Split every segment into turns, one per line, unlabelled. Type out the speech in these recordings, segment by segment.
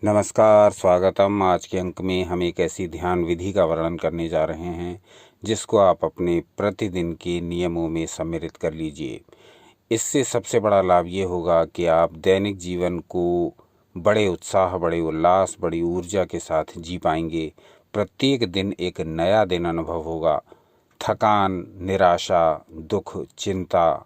नमस्कार, स्वागतम। आज के अंक में हम एक ऐसी ध्यान विधि का वर्णन करने जा रहे हैं जिसको आप अपने प्रतिदिन के नियमों में सम्मिलित कर लीजिए। इससे सबसे बड़ा लाभ ये होगा कि आप दैनिक जीवन को बड़े उत्साह, बड़े उल्लास, बड़ी ऊर्जा के साथ जी पाएंगे। प्रत्येक दिन एक नया दिन अनुभव होगा। थकान, निराशा, दुख, चिंता,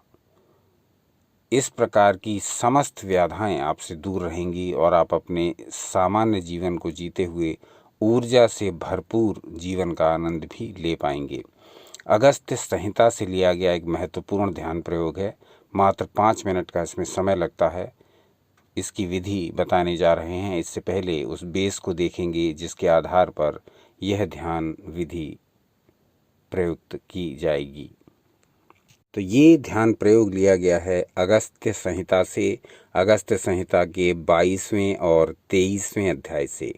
इस प्रकार की समस्त व्याधाएं आपसे दूर रहेंगी और आप अपने सामान्य जीवन को जीते हुए ऊर्जा से भरपूर जीवन का आनंद भी ले पाएंगे। अगस्त्य संहिता से लिया गया एक महत्वपूर्ण ध्यान प्रयोग है। मात्र 5 मिनट का इसमें समय लगता है। इसकी विधि बताने जा रहे हैं। इससे पहले उस बेस को देखेंगे जिसके आधार पर यह ध्यान विधि प्रयुक्त की जाएगी। तो ये ध्यान प्रयोग लिया गया है अगस्त्य संहिता से। अगस्त्य संहिता के 22वें और 23वें अध्याय से।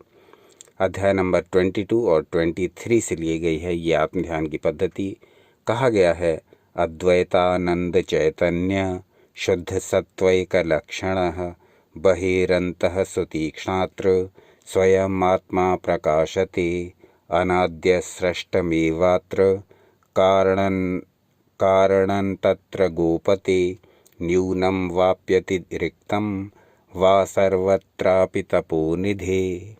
अध्याय नंबर 22 और 23 से लिए गई है ये आत्म ध्यान की पद्धति। कहा गया है, अद्वैतानंद चैतन्य शुद्ध सत्वैक लक्षणः बहिरन्तः सुतीक्ष्णात्र स्वयं आत्मा प्रकाशते अनाद्य सृष्टमेवात्र कारणं तत्र गोपते न्यूनं वाप्यति रिक्तं वा सर्वत्रापि तपोनिधे।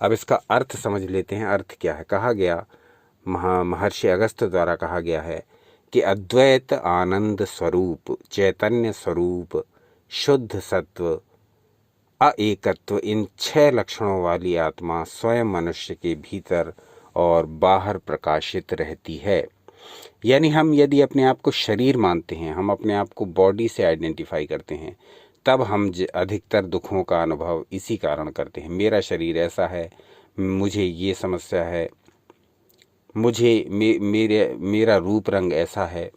अब इसका अर्थ समझ लेते हैं। अर्थ क्या है? कहा गया, महर्षि अगस्त्य द्वारा कहा गया है कि अद्वैत आनंद स्वरूप, चैतन्य स्वरूप, शुद्ध सत्व, अएकत्व, इन 6 लक्षणों वाली आत्मा स्वयं मनुष्य के भीतर और बाहर प्रकाशित रहती है। यानी हम यदि अपने आप को शरीर मानते हैं, हम अपने आप को बॉडी से आइडेंटिफाई करते हैं, तब हम अधिकतर दुखों का अनुभव इसी कारण करते हैं। मेरा शरीर ऐसा है, मुझे ये समस्या है, मुझे मेरा रूप रंग ऐसा है,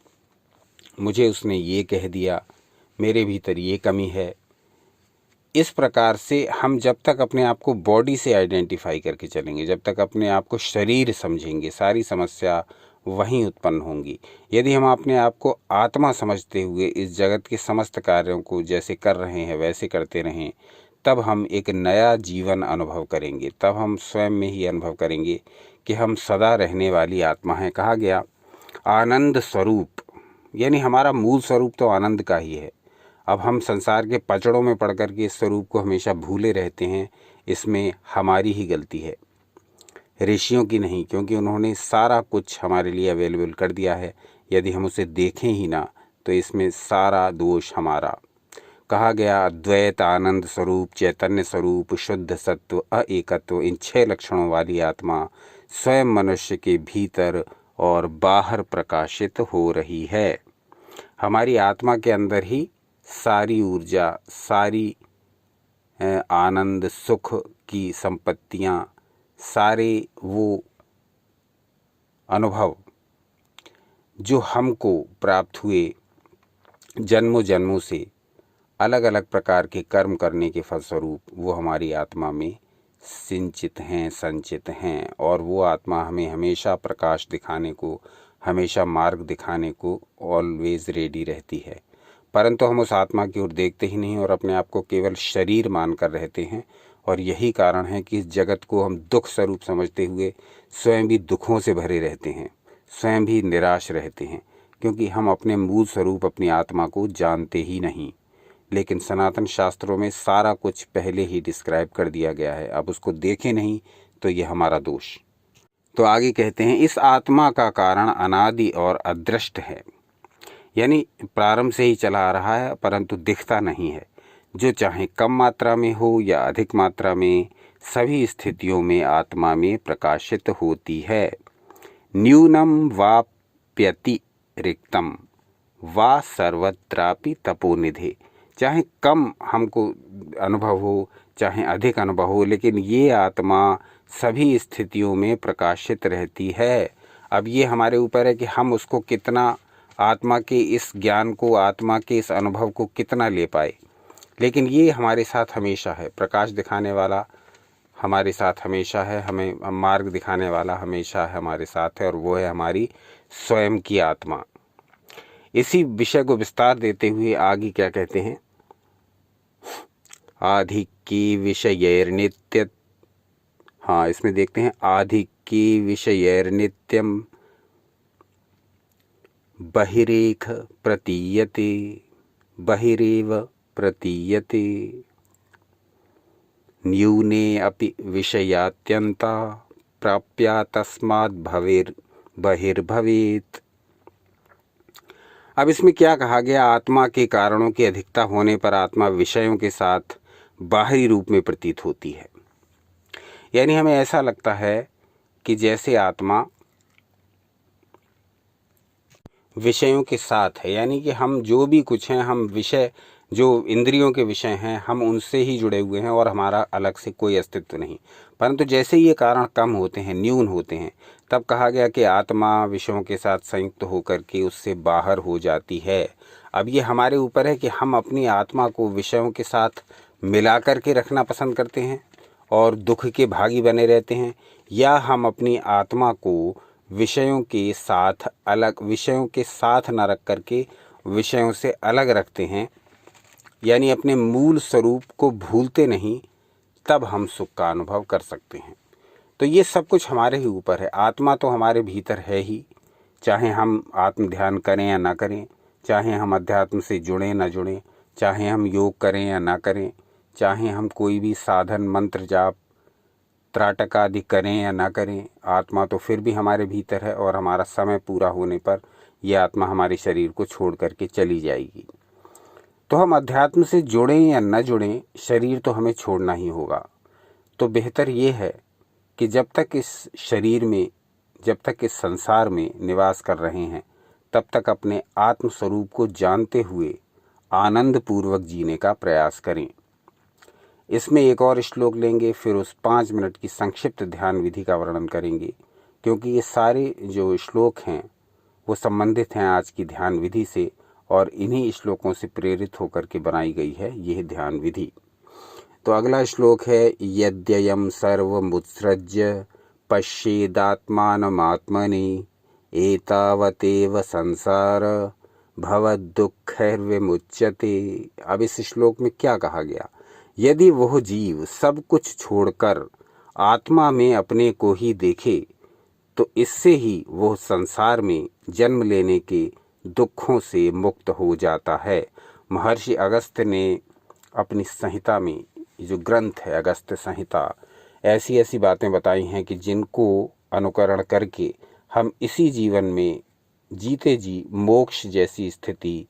मुझे उसने ये कह दिया, मेरे भीतर ये कमी है। इस प्रकार से हम जब तक अपने आप को बॉडी से आइडेंटिफाई करके चलेंगे, जब तक अपने आप को शरीर समझेंगे, सारी समस्या वहीं उत्पन्न होंगी। यदि हम अपने आप को आत्मा समझते हुए इस जगत के समस्त कार्यों को जैसे कर रहे हैं वैसे करते रहें, तब हम एक नया जीवन अनुभव करेंगे। तब हम स्वयं में ही अनुभव करेंगे कि हम सदा रहने वाली आत्मा हैं। कहा गया आनंद स्वरूप, यानी हमारा मूल स्वरूप तो आनंद का ही है। अब हम संसार के पचड़ों में पड़ कर के इस स्वरूप को हमेशा भूले रहते हैं। इसमें हमारी ही गलती है, ऋषियों की नहीं, क्योंकि उन्होंने सारा कुछ हमारे लिए अवेलेबल कर दिया है। यदि हम उसे देखें ही ना तो इसमें सारा दोष हमारा। कहा गया अद्वैत आनंद स्वरूप, चैतन्य स्वरूप, शुद्ध सत्व, अएकत्व, इन 6 लक्षणों वाली आत्मा स्वयं मनुष्य के भीतर और बाहर प्रकाशित हो रही है। हमारी आत्मा के अंदर ही सारी ऊर्जा, सारी आनंद सुख की संपत्तियां, सारे वो अनुभव जो हमको प्राप्त हुए जन्मों जन्मों से अलग अलग प्रकार के कर्म करने के फलस्वरूप, वो हमारी आत्मा में सिंचित हैं, संचित हैं। और वो आत्मा हमें हमेशा प्रकाश दिखाने को, हमेशा मार्ग दिखाने को ऑलवेज रेडी रहती है। परंतु हम उस आत्मा की ओर देखते ही नहीं और अपने आप को केवल शरीर मानकर रहते हैं। और यही कारण है कि इस जगत को हम दुख स्वरूप समझते हुए स्वयं भी दुखों से भरे रहते हैं, स्वयं भी निराश रहते हैं, क्योंकि हम अपने मूल स्वरूप, अपनी आत्मा को जानते ही नहीं। लेकिन सनातन शास्त्रों में सारा कुछ पहले ही डिस्क्राइब कर दिया गया है। अब उसको देखें नहीं तो ये हमारा दोष। तो आगे कहते हैं, इस आत्मा का कारण अनादि और अदृष्ट है, यानी प्रारंभ से ही चला आ रहा है परंतु दिखता नहीं है। जो चाहे कम मात्रा में हो या अधिक मात्रा में, सभी स्थितियों में आत्मा में प्रकाशित होती है। न्यूनम वाप्यति रिक्तम वा सर्वत्रापि तपोनिधे। चाहे कम हमको अनुभव हो, चाहे अधिक अनुभव हो, लेकिन ये आत्मा सभी स्थितियों में प्रकाशित रहती है। अब ये हमारे ऊपर है कि हम उसको कितना, आत्मा के इस ज्ञान को, आत्मा के इस अनुभव को कितना ले पाए। लेकिन ये हमारे साथ हमेशा है। प्रकाश दिखाने वाला हमारे साथ हमेशा है, हमें मार्ग दिखाने वाला हमेशा हमारे साथ है, और वो है हमारी स्वयं की आत्मा। इसी विषय को विस्तार देते हुए आगे क्या कहते हैं, आधिक्य विषयैर्नित्य, हाँ इसमें देखते हैं, आधिक्य विषयैर्नित्यम बहिरेख प्रतीयते, बहिरेव प्रतीयते, न्यूने अपि विषयात्यन्ता प्राप्या तस्माद् बहिर्भवेत्। अब इसमें क्या कहा गया, आत्मा के कारणों की अधिकता होने पर आत्मा विषयों के साथ बाहरी रूप में प्रतीत होती है। यानी हमें ऐसा लगता है कि जैसे आत्मा विषयों के साथ है, यानी कि हम जो भी कुछ हैं, हम विषय जो इंद्रियों के विषय हैं, हम उनसे ही जुड़े हुए हैं और हमारा अलग से कोई अस्तित्व नहीं। परंतु जैसे ये कारण कम होते हैं, न्यून होते हैं, तब कहा गया कि आत्मा विषयों के साथ संयुक्त होकर के उससे बाहर हो जाती है। अब ये हमारे ऊपर है कि हम अपनी आत्मा को विषयों के साथ मिला कर के रखना पसंद करते हैं और दुख के भागी बने रहते हैं, या हम अपनी आत्मा को विषयों के साथ न रख करके विषयों से अलग रखते हैं, यानी अपने मूल स्वरूप को भूलते नहीं, तब हम सुख का अनुभव कर सकते हैं। तो ये सब कुछ हमारे ही ऊपर है। आत्मा तो हमारे भीतर है ही, चाहे हम आत्म ध्यान करें या ना करें, चाहे हम अध्यात्म से जुड़ें ना जुड़ें, चाहे हम योग करें या ना करें, चाहे हम कोई भी साधन मंत्र जाप त्राटक आदि करें या ना करें, आत्मा तो फिर भी हमारे भीतर है और हमारा समय पूरा होने पर यह आत्मा हमारे शरीर को छोड़ करके चली जाएगी। तो हम अध्यात्म से जुड़ें या न जुड़ें, शरीर तो हमें छोड़ना ही होगा। तो बेहतर ये है कि जब तक इस शरीर में, जब तक इस संसार में निवास कर रहे हैं, तब तक अपने आत्म स्वरूप को जानते हुए आनंद पूर्वक जीने का प्रयास करें। इसमें एक और श्लोक लेंगे, फिर उस 5 मिनट की संक्षिप्त ध्यान विधि का वर्णन करेंगे, क्योंकि ये सारे जो श्लोक हैं वो संबंधित हैं आज की ध्यान विधि से, और इन्हीं श्लोकों से प्रेरित होकर के बनाई गई है यह ध्यान विधि। तो अगला श्लोक है, यद्ययं सर्वमुत्सृज्य पश्येदात्मानमात्मनि एतावतेव संसार भवदुःखैर्विमुच्यते। अब इस श्लोक में क्या कहा गया, यदि वह जीव सब कुछ छोड़कर आत्मा में अपने को ही देखे तो इससे ही वह संसार में जन्म लेने के दुखों से मुक्त हो जाता है। महर्षि अगस्त्य ने अपनी संहिता में, जो ग्रंथ है अगस्त्य संहिता, ऐसी ऐसी बातें बताई हैं कि जिनको अनुकरण करके हम इसी जीवन में जीते जी मोक्ष जैसी स्थिति,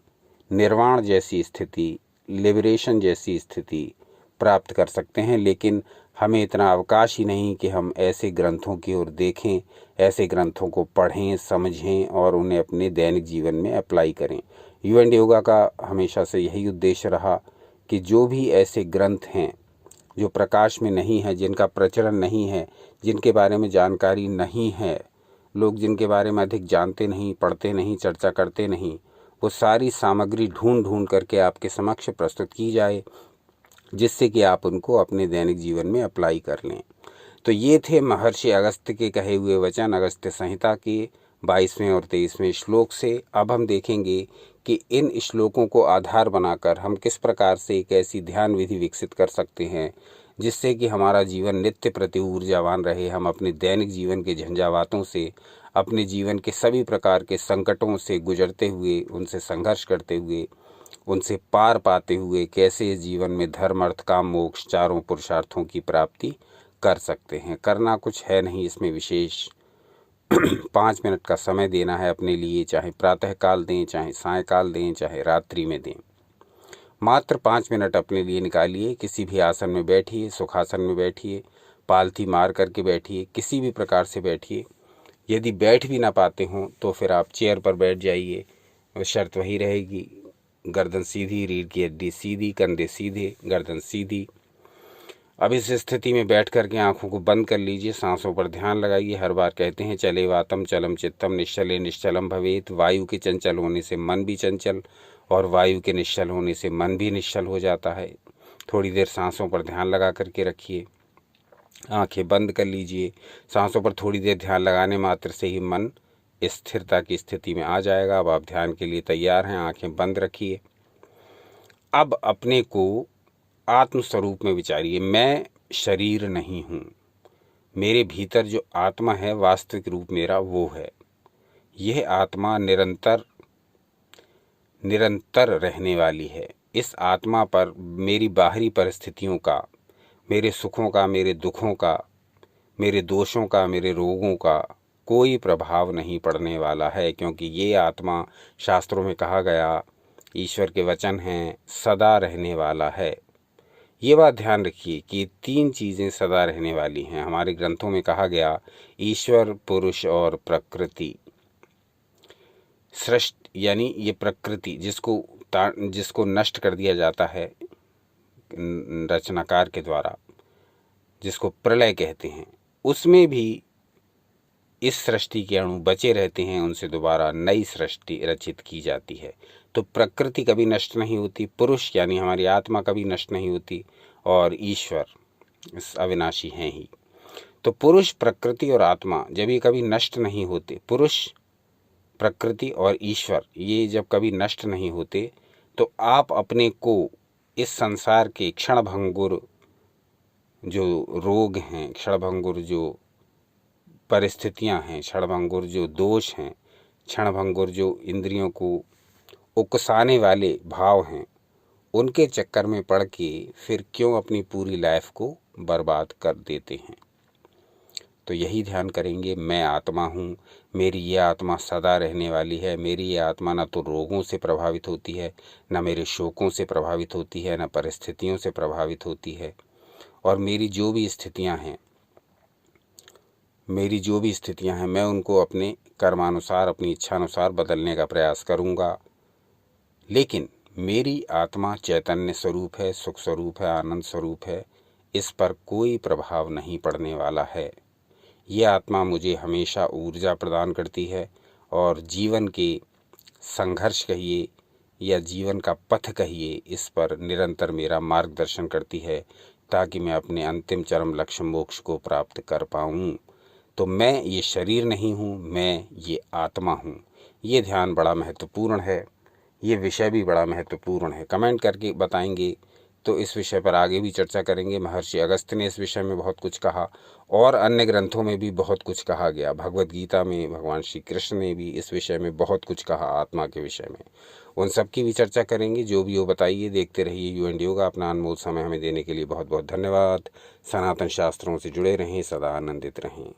निर्वाण जैसी स्थिति, लिबरेशन जैसी स्थिति प्राप्त कर सकते हैं। लेकिन हमें इतना अवकाश ही नहीं कि हम ऐसे ग्रंथों की ओर देखें, ऐसे ग्रंथों को पढ़ें, समझें और उन्हें अपने दैनिक जीवन में अप्लाई करें। यू एंड योगा का हमेशा से यही उद्देश्य रहा कि जो भी ऐसे ग्रंथ हैं जो प्रकाश में नहीं है, जिनका प्रचलन नहीं है, जिनके बारे में जानकारी नहीं है, लोग जिनके बारे में अधिक जानते नहीं, पढ़ते नहीं, चर्चा करते नहीं, वो सारी सामग्री ढूंढ करके आपके समक्ष प्रस्तुत की जाए, जिससे कि आप उनको अपने दैनिक जीवन में अप्लाई कर लें। तो ये थे महर्षि अगस्त्य के कहे हुए वचन अगस्त्य संहिता के 22वें और 23वें श्लोक से। अब हम देखेंगे कि इन श्लोकों को आधार बनाकर हम किस प्रकार से एक ऐसी ध्यान विधि विकसित कर सकते हैं जिससे कि हमारा जीवन नित्य प्रति ऊर्जावान रहे। हम अपने दैनिक जीवन के झंझावातों से, अपने जीवन के सभी प्रकार के संकटों से गुजरते हुए, उनसे संघर्ष करते हुए, उनसे पार पाते हुए कैसे इस जीवन में धर्म अर्थ काम मोक्ष चारों पुरुषार्थों की प्राप्ति कर सकते हैं। करना कुछ है नहीं इसमें विशेष 5 मिनट का समय देना है अपने लिए, चाहे प्रातः काल दें, चाहे सायंकाल दें, चाहे रात्रि में दें। मात्र 5 मिनट अपने लिए निकालिए। किसी भी आसन में बैठिए, सुखासन में बैठिए, पालथी मार करके बैठिए, किसी भी प्रकार से बैठिए। यदि बैठ भी ना पाते हों तो फिर आप चेयर पर बैठ जाइए, शर्त वही रहेगी, गर्दन सीधी, रीढ़ की हड्डी सीधी, कंधे सीधे, गर्दन सीधी। अब इस स्थिति में बैठ करके आंखों को बंद कर लीजिए, सांसों पर ध्यान लगाइए। हर बार कहते हैं चले वातम चलम चित्तम निश्चले निश्चलम भवेत। वायु के चंचल होने से मन भी चंचल और वायु के निश्चल होने से मन भी निश्चल हो जाता है। थोड़ी देर सांसों पर ध्यान लगा करके रखिए, आंखें बंद कर लीजिए। सांसों पर थोड़ी देर ध्यान लगाने मात्र से ही मन स्थिरता की स्थिति में आ जाएगा। अब आप ध्यान के लिए तैयार हैं, आंखें बंद रखिए। अब अपने को आत्म स्वरूप में विचारिए। मैं शरीर नहीं हूँ, मेरे भीतर जो आत्मा है वास्तविक रूप मेरा वो है। यह आत्मा निरंतर रहने वाली है। इस आत्मा पर मेरी बाहरी परिस्थितियों का, मेरे सुखों का, मेरे दुखों का, मेरे दोषों का, मेरे रोगों का कोई प्रभाव नहीं पड़ने वाला है, क्योंकि ये आत्मा, शास्त्रों में कहा गया, ईश्वर के वचन हैं, सदा रहने वाला है। ये बात ध्यान रखिए कि 3 चीज़ें सदा रहने वाली हैं। हमारे ग्रंथों में कहा गया, ईश्वर, पुरुष और प्रकृति। सृष्टि यानी ये प्रकृति जिसको नष्ट कर दिया जाता है रचनाकार के द्वारा, जिसको प्रलय कहते हैं, उसमें भी इस सृष्टि के अणु बचे रहते हैं, उनसे दोबारा नई सृष्टि रचित की जाती है। तो प्रकृति कभी नष्ट नहीं होती, पुरुष यानी हमारी आत्मा कभी नष्ट नहीं होती, और ईश्वर अविनाशी हैं ही। तो पुरुष, प्रकृति और आत्मा जब ये कभी नष्ट नहीं होते, पुरुष, प्रकृति और ईश्वर ये जब कभी नष्ट नहीं होते, तो आप अपने को इस संसार के क्षणभंगुर जो रोग हैं, क्षणभंगुर जो परिस्थितियां हैं, क्षणभंगुर जो दोष हैं, क्षणभंगुर जो इंद्रियों को उकसाने वाले भाव हैं, उनके चक्कर में पड़ के फिर क्यों अपनी पूरी लाइफ को बर्बाद कर देते हैं। तो यही ध्यान करेंगे, मैं आत्मा हूँ, मेरी ये आत्मा सदा रहने वाली है। मेरी ये आत्मा न तो रोगों से प्रभावित होती है, न मेरे शोकों से प्रभावित होती है, न परिस्थितियों से प्रभावित होती है। और मेरी जो भी स्थितियाँ हैं मैं उनको अपने कर्मानुसार, अपनी इच्छानुसार बदलने का प्रयास करूँगा। लेकिन मेरी आत्मा चैतन्य स्वरूप है, सुख स्वरूप है, आनंद स्वरूप है, इस पर कोई प्रभाव नहीं पड़ने वाला है। ये आत्मा मुझे हमेशा ऊर्जा प्रदान करती है और जीवन के संघर्ष कहिए या जीवन का पथ कहिए, इस पर निरंतर मेरा मार्गदर्शन करती है, ताकि मैं अपने अंतिम चरम लक्ष्य मोक्ष को प्राप्त कर पाऊँ। तो मैं ये शरीर नहीं हूँ, मैं ये आत्मा हूँ। ये ध्यान बड़ा महत्वपूर्ण है, ये विषय भी बड़ा महत्वपूर्ण है। कमेंट करके बताएंगे तो इस विषय पर आगे भी चर्चा करेंगे। महर्षि अगस्त्य ने इस विषय में बहुत कुछ कहा और अन्य ग्रंथों में भी बहुत कुछ कहा गया। भगवद गीता में भगवान श्री कृष्ण ने भी इस विषय में बहुत कुछ कहा, आत्मा के विषय में। उन सब की भी चर्चा करेंगे। जो भी हो बताइए। देखते रहिए यू एंड योगा। अपना अनमोल समय हमें देने के लिए बहुत बहुत धन्यवाद। सनातन शास्त्रों से जुड़े रहें, सदा आनंदित रहें।